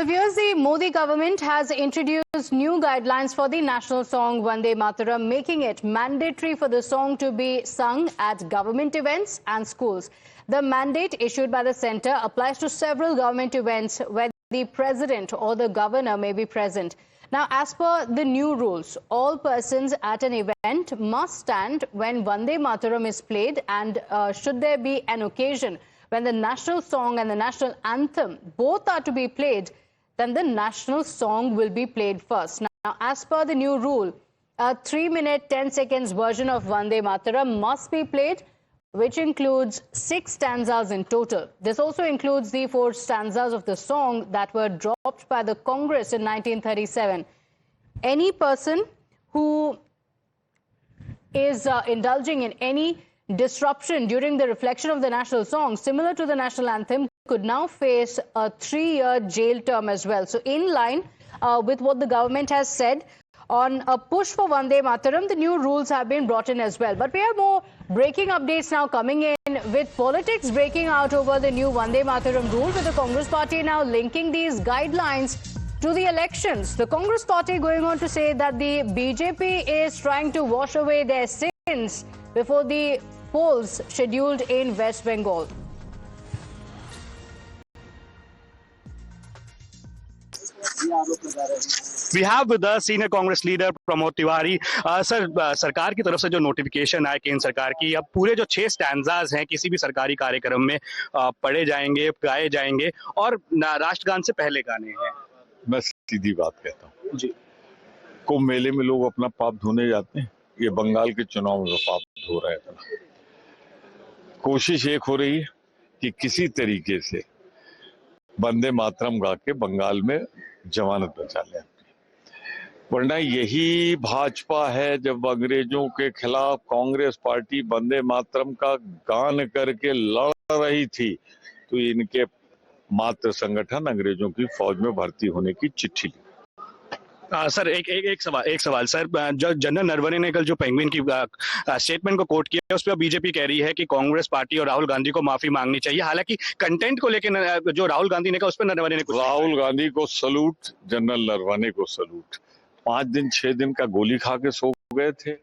Well, here's the Modi government has introduced new guidelines for the national song Vande Mataram, making it mandatory for the song to be sung at government events and schools. The mandate issued by the centre applies to several government events where the president or the governor may be present. Now, as per the new rules, all persons at an event must stand when Vande Mataram is played, and should there be an occasion when the national song and the national anthem both are to be played, then the national song will be played first. Now, as per the new rule, a 3-minute 10 seconds version of Vande Mataram must be played, which includes 6 stanzas in total. This also includes the 4 stanzas of the song that were dropped by the Congress in 1937. Any person who is indulging in any disruption during the reflection of the national song, similar to the national anthem, could now face a 3-year jail term as well. So in line with what the government has said on a push for Vande Mataram, the new rules have been brought in as well. But we have more breaking updates now coming in, with politics breaking out over the new Vande Mataram rule, with the Congress party now linking these guidelines to the elections. The Congress party going on to say that the BJP is trying to wash away their sins before the polls scheduled in West Bengal. We have with us senior Congress leader Pramod Tiwari. Sir, सरकार की तरफ से जो notification आया केंद्र सरकार की, अब पूरे जो 6 स्टैंजाज हैं किसी भी सरकारी कार्यक्रम में पढ़े जाएंगे, गाए जाएंगे और राष्ट्रगान से पहले गाने हैं। मैं सीधी बात कहता हूँ जी, कुंभ मेले में लोग अपना पाप धोने जाते हैं, ये बंगाल के चुनाव में पाप धो रहे हैं अपना। कोशिश एक हो रही है कि किसी तरीके से वंदे मातरम गा के बंगाल में जमानत बचा लें, वरना यही भाजपा है जब अंग्रेजों के खिलाफ कांग्रेस पार्टी वंदे मातरम का गान करके लड़ रही थी तो इनके मातृ संगठन अंग्रेजों की फौज में भर्ती होने की चिट्ठी ली। सर, एक सवाल सर, जो जनरल नरवणे ने कल जो पेंगुइन की स्टेटमेंट को कोट किया, उस पर बीजेपी कह रही है कि कांग्रेस पार्टी और राहुल गांधी को माफी मांगनी चाहिए। हालांकि कंटेंट को लेकर जो राहुल गांधी ने कहा, उस पर नरवणे ने राहुल गांधी को सलूट, जनरल नरवणे को सलूट। 5 दिन 6 दिन का गोली खा के सो गए थे।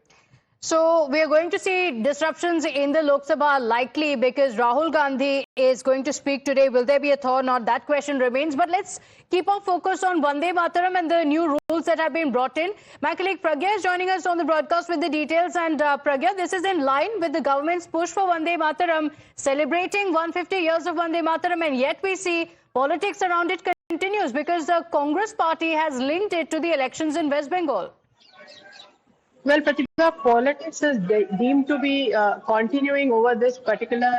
So we are going to see disruptions in the Lok Sabha likely because Rahul Gandhi is going to speak today. Will there be a thaw or not? That question remains. But let's keep our focus on Vande Mataram and the new rules that have been brought in. My colleague Pragya is joining us on the broadcast with the details. And Pragya, this is in line with the government's push for Vande Mataram, celebrating 150 years of Vande Mataram, and yet we see politics around it continues because the Congress party has linked it to the elections in West Bengal. Well, Pratibha, politics is deemed to be continuing over this particular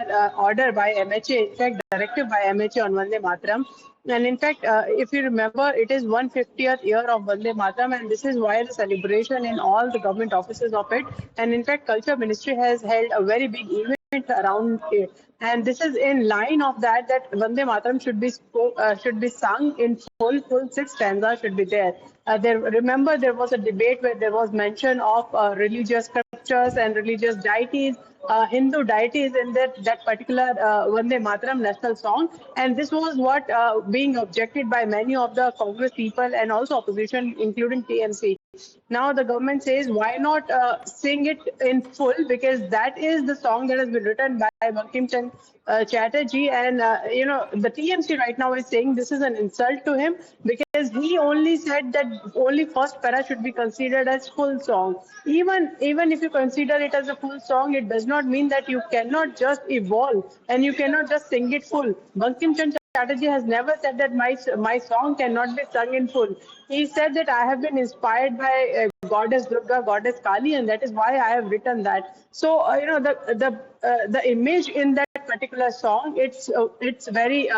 order by MHA, in fact, directive by MHA on Vande Mataram. And in fact, if you remember, it is 150th year of Vande Mataram, and this is why the celebration in all the government offices of it. And in fact, Culture Ministry has held a very big event around it. And this is in line of that Vande Mataram should be sung in full 6 stanzas should be there. Remember, there was a debate where there was mention of religious scriptures and religious deities, Hindu deities in that particular Vande Mataram national song. And this was what being objected by many of the Congress people and also opposition, including TMC. Now the government says, why not sing it in full, because that is the song that has been written by Bankim Chand Chatterjee, and the TMC right now is saying this is an insult to him because he only said that only first para should be considered as full song. Even if you consider it as a full song, it does not mean that you cannot just evolve and you cannot just sing it full. Bankim Chand Chatterjee has never said that my song cannot be sung in full. He said that I have been inspired by goddess Durga, goddess Kali, and that is why I have written that. So the image in that particular song, it's very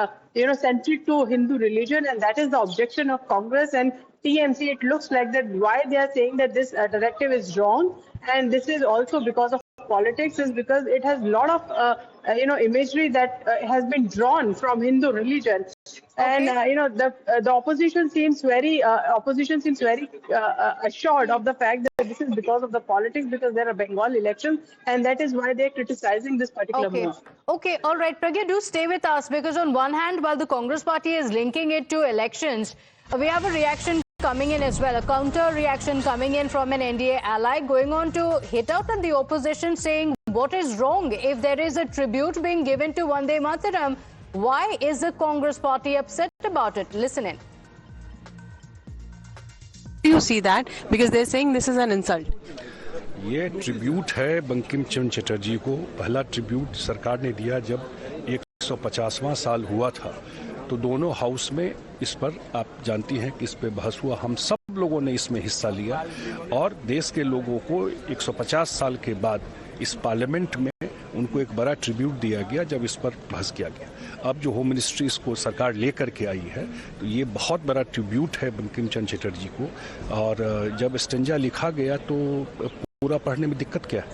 centric to Hindu religion, and that is the objection of Congress and TMC. It looks like that why they are saying that this directive is wrong, and this is also because of politics, is because it has a lot of imagery that has been drawn from Hindu religion. And the opposition seems very assured of the fact that this is because of the politics, because there are Bengal elections, and that is why they're criticizing this particular move. Okay, all right, Pragya, do stay with us, because on one hand, while the Congress party is linking it to elections, we have a reaction coming in as well, a counter reaction coming in from an NDA ally, going on to hit out at the opposition, saying what is wrong if there is a tribute being given to Vande Mataram. Why is the Congress party upset about it? Listen in. Do you see that? Because they're saying this is an insult. ये tribute है बंकिम चंद्र चटर्जी को। पहला tribute सरकार ने दिया जब 150वां साल हुआ था, तो दोनों हाउस में इस पर आप जानती हैं कि इस पे बहस हुआ। हम सब लोगों ने इसमें हिस्सा लिया और देश के लोगों को 150 साल के बाद इस पार्लियामेंट में उनको एक बड़ा ट्रिब्यूट दिया गया जब इस पर बहस किया गया। अब जो होम मिनिस्ट्री इसको सरकार लेकर के आई है, तो ये बहुत बड़ा ट्रिब्यूट है बंकिम चंद्र चटर्जी को। और जब स्टेंजा लिखा गया तो पूरा पढ़ने में दिक्कत क्या है?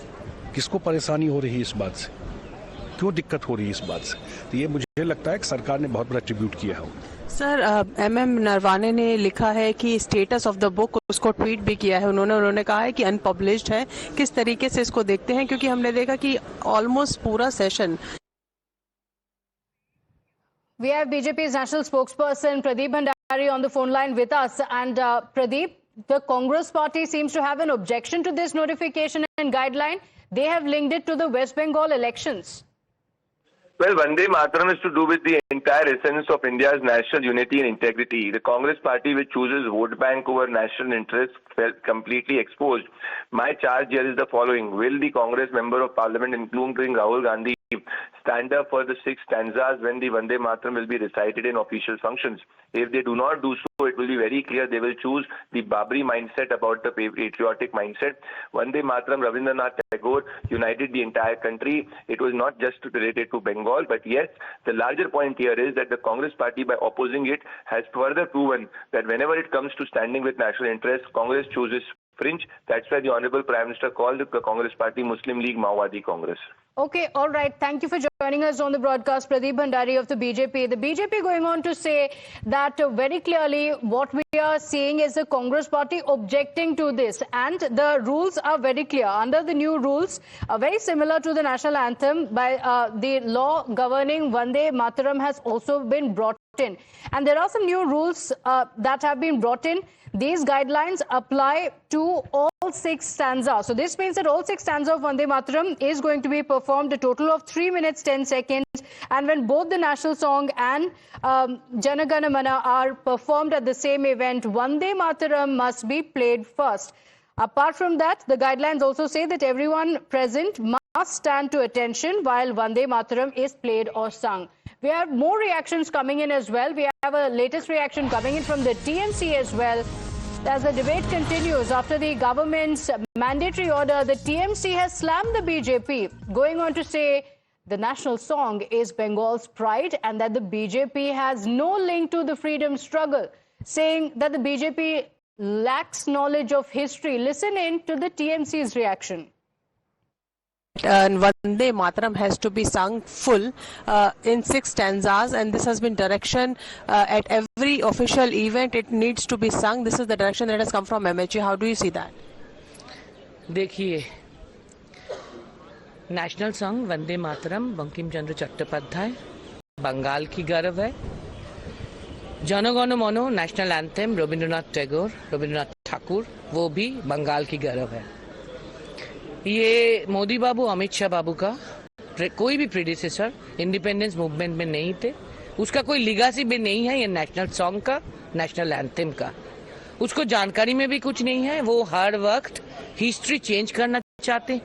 किसको परेशानी हो रही है इस बात से? क्यों दिक्कत हो रही है इस बात से? तो ये मुझे लगता है कि सरकार ने बहुत बड़ा ट्रिब्यूट किया है। सर, MM नरवाने ने लिखा है कि स्टेटस ऑफ द बुक, उसको ट्वीट भी किया है उन्होंने कहा है कि अनपब्लिश्ड है। किस तरीके से इसको देखते हैं? क्योंकि हमने देखा कि ऑलमोस्ट पूरा session. We have BJP's national spokesperson Pradeep Bhandari on the phone line with us. And Pradeep, the Congress party seems to have an objection to this notification and guideline. They have linked it to the West Bengal elections. Well, Vande Mataram is to do with the entire essence of India's national unity and integrity. The Congress party, which chooses vote bank over national interest, felt completely exposed. My charge here is the following. Will the Congress member of parliament, including Rahul Gandhi, stand up for the 6 stanzas when the Vande Mataram will be recited in official functions? If they do not do so, it will be very clear they will choose the Babri mindset about the patriotic mindset. Vande Mataram, Rabindranath Tagore united the entire country. It was not just related to Bengal, but yes, the larger point here is that the Congress party, by opposing it, has further proven that whenever it comes to standing with national interests, Congress chooses fringe. That's why the Honorable Prime Minister called the Congress party Muslim League Maowadi Congress. Okay, all right. Thank you for joining us on the broadcast, Pradeep Bhandari of the BJP. The BJP going on to say that very clearly what we are seeing is the Congress party objecting to this. And the rules are very clear. Under the new rules, very similar to the national anthem, by the law governing Vande Mataram has also been brought in. And there are some new rules that have been brought in. These guidelines apply to all 6 stanzas. So this means that all 6 stanzas of Vande Mataram is going to be performed a total of 3 minutes 10 seconds. And when both the national song and Jana Gana Mana are performed at the same event, Vande Mataram must be played first. Apart from that, the guidelines also say that everyone present must stand to attention while Vande Mataram is played or sung. We have more reactions coming in as well. We have a latest reaction coming in from the TMC as well. As the debate continues after the government's mandatory order, the TMC has slammed the BJP, going on to say the national song is Bengal's pride and that the BJP has no link to the freedom struggle, saying that the BJP lacks knowledge of history. Listen in to the TMC's reaction. And Vande Mataram has to be sung full in 6 stanzas, and this has been direction at every official event. It needs to be sung. This is the direction that has come from MHA. How do you see that? देखिए, national song Vande Mataram Bankim Chandra Chattopadhyay Bengal की गर्व है। जन गण मन national anthem Rabindranath Tagore, Rabindranath Thakur, वो भी बंगाल की गर्व है। ये मोदी बाबू, अमित शाह बाबू का कोई भी प्रीडिसेसर इंडिपेंडेंस मूवमेंट में नहीं थे, उसका कोई लिगासी भी नहीं है ये नेशनल सॉन्ग का, नेशनल एंथम का। उसको जानकारी में भी कुछ नहीं है। वो हर वक्त हिस्ट्री चेंज करना चाहते हैं,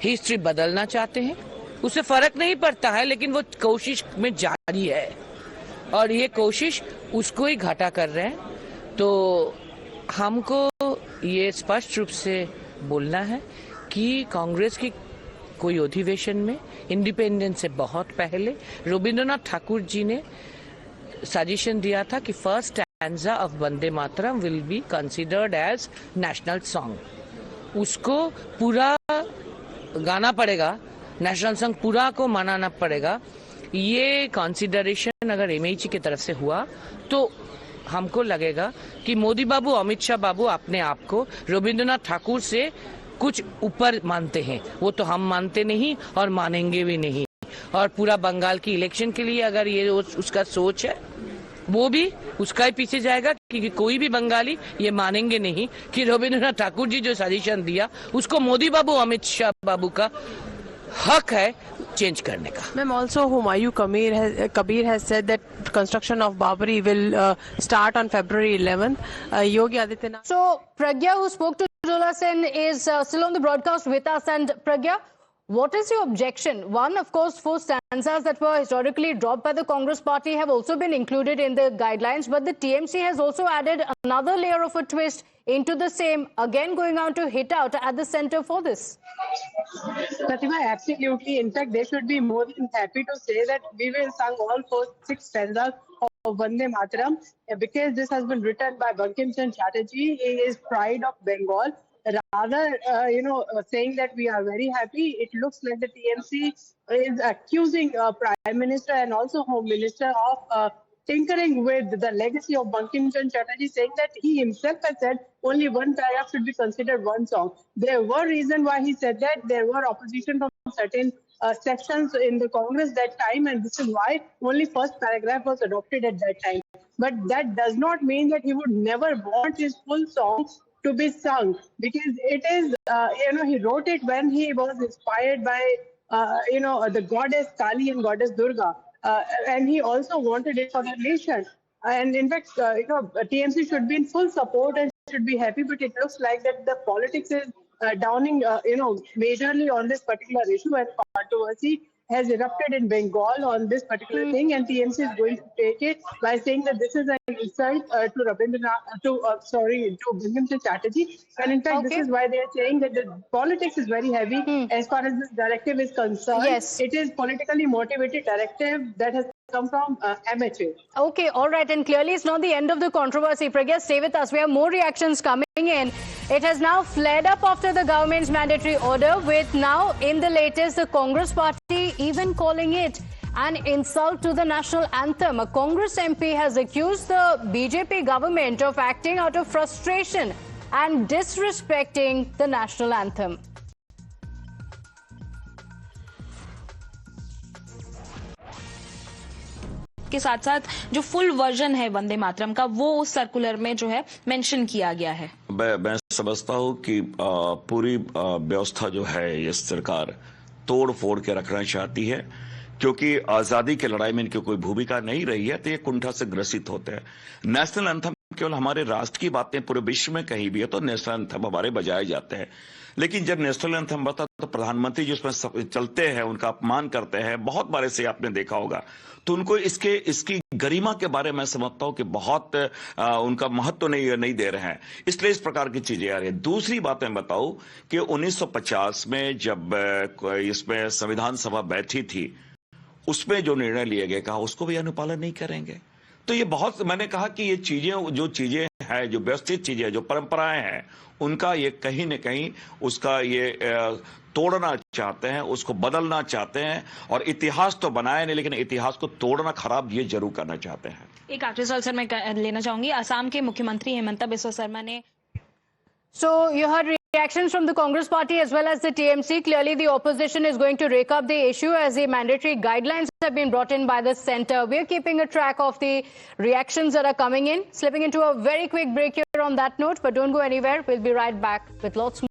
हिस्ट्री बदलना चाहते हैं। उससे फर्क नहीं पड़ता है, लेकिन वो कोशिश में जारी है और ये कोशिश उसको ही घाटा कर रहे हैं। तो हमको ये स्पष्ट रूप से बोलना है कि कांग्रेस की कोई अधिवेशन में इंडिपेंडेंस से बहुत पहले रविंद्रनाथ ठाकुर जी ने सजेशन दिया था कि first stanza of Vande Mataram will be considered as national song. उसको पूरा गाना पड़ेगा नेशनल सॉन्ग पूरा को मनाना पड़ेगा। ये कंसिडरेशन अगर एमएचए की तरफ से हुआ तो हमको लगेगा कि मोदी बाबू, अमित शाह बाबू अपने आप को रविंद्रनाथ ठाकुर से कुछ ऊपर मानते हैं। वो तो हम मानते नहीं और मानेंगे भी नहीं। और पूरा बंगाल की इलेक्शन के लिए अगर ये उसका सोच है, वो भी उसका ही पीछे जाएगा, क्योंकि कोई भी बंगाली ये मानेंगे नहीं कि रविंद्रनाथ ठाकुर जी जो सजेशन दिया उसको मोदी बाबू, अमित शाह बाबू का हक है चेंज करने का। Ma'am, also Humayun Kabir has said that construction of Babri will start on February 11th. Yogi Adityanath. So Pragya, who spoke to Jola Sen, is still on the broadcast with us. And Pragya, what is your objection? One, of course, 4 stanzas that were historically dropped by the Congress party have also been included in the guidelines, but the TMC has also added another layer of a twist into the same, again going on to hit out at the center for this. Pratima, absolutely. In fact, they should be more than happy to say that we will sing all 6 stanzas of Vande Mataram, because this has been written by Bankim Chandra Chatterjee. He is pride of Bengal. Rather, saying that we are very happy, it looks like the TMC is accusing Prime Minister and also Home Minister of tinkering with the legacy of Bankim Chandra Chatterjee, saying that he himself has said only one paragraph should be considered one song. There were reasons why he said that. There were opposition from certain sections in the Congress that time, and this is why only first paragraph was adopted at that time. But that does not mean that he would never want his full song to be sung, because it is, he wrote it when he was inspired by, the goddess Kali and goddess Durga. And he also wanted it for the nation. And in fact, TMC should be in full support and should be happy, but it looks like that the politics is downing, majorly on this particular issue, and controversy has erupted in Bengal on this particular thing, and TMC is going to take it by saying that this is an insult to Bankim Chandra Chatterjee. And in fact, this is why they are saying that the politics is very heavy as far as this directive is concerned. Yes. It is politically motivated directive that has come from MHA. Okay, all right. And clearly it's not the end of the controversy. Pragya, stay with us. We have more reactions coming in. It has now flared up after the government's mandatory order, with now in the latest the Congress party even calling it an insult to the national anthem. A Congress MP has accused the BJP government of acting out of frustration and disrespecting the national anthem. के साथ साथ जो full version है वंदे मातरम का, वो उस circular में जो है मेंशन किया गया है। मैं समझता हूँ कि पूरी व्यवस्था जो है ये सरकार तोड़ फोड़ के रखना चाहती है, क्योंकि आजादी की लड़ाई में इनकी कोई भूमिका नहीं रही है, तो ये कुंठा से ग्रसित होते हैं। नेशनल एंथम केवल हमारे राष्ट्र की बातें पूरे विश्व में कहीं भी है तो नेशनल एंथम हमारे बजाए जाते हैं, लेकिन जब नेशनल एंथम बता तो प्रधानमंत्री जो उसमें चलते हैं उनका अपमान करते हैं, बहुत बार से आपने देखा होगा, तो उनको इसकी गरिमा के बारे में समझता हूं कि बहुत उनका महत्व नहीं दे रहे हैं, इसलिए इस प्रकार की चीजें आ रही है। दूसरी बात मैं बताऊं कि 1950 में जब इसमें संविधान सभा बैठी थी, उसमें जो निर्णय लिए गए कहा उसको भी अनुपालन नहीं करेंगे। तो ये बहुत, मैंने कहा कि ये चीजें हैं, जो व्यवस्थित चीजें, जो परंपराएं हैं, उनका ये कहीं न कहीं उसका ये तोड़ना चाहते हैं, उसको बदलना चाहते हैं, और इतिहास तो बनाया नहीं लेकिन इतिहास को तोड़ना, खराब ये जरूर करना चाहते हैं। एक आखिरी सवाल सर मैं लेना चाहूंगी। असम के मुख्यमंत्री हेमंत बिस्वा शर्मा ने So you heard reactions from the Congress party as well as the TMC. Clearly the opposition is going to rake up the issue as the mandatory guidelines have been brought in by the centre. We're keeping a track of the reactions that are coming in. Slipping into a very quick break here on that note, but don't go anywhere. We'll be right back with lots more.